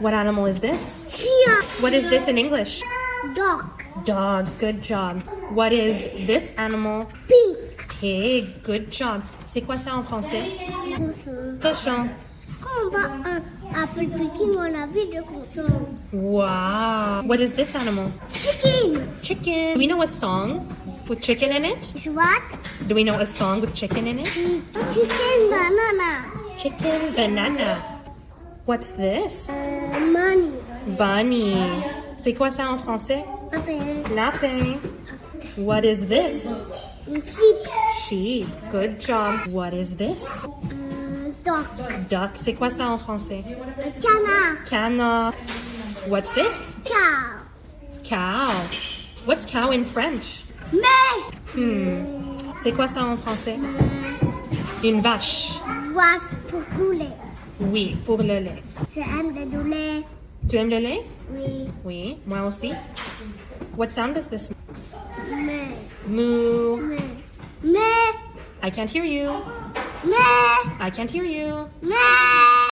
What animal is this? Chia. What is this in English? Dog. Dog. Good job. What is this animal? Pig. Pig. Good job. C'est quoi ça en français? Cochon. Quand on va appeler Peking, on a vu de cochon. Wow. What is this animal? Chicken. Chicken. Do we know a song with chicken in it? It's what? Do we know a song with chicken in it? Chicken banana. Chicken banana. What's this? Money. Bunny. C'est quoi ça en français? Lapin. Lapin. What is this? Sheep. Sheep. Good job. What is this? Dog. Duck. C'est quoi ça en français? Canard. Canard. What's this? Cow. Cow. What's cow in French? Mais. C'est quoi ça en français? Une vache. Vache pour du lait. Oui, pour le lait. J'aime du lait. Tu aimes le lait? Oui. Oui, moi aussi. What sound does this Mais. moo? Mais. I can't hear you. Mais. I can't hear you. Mais.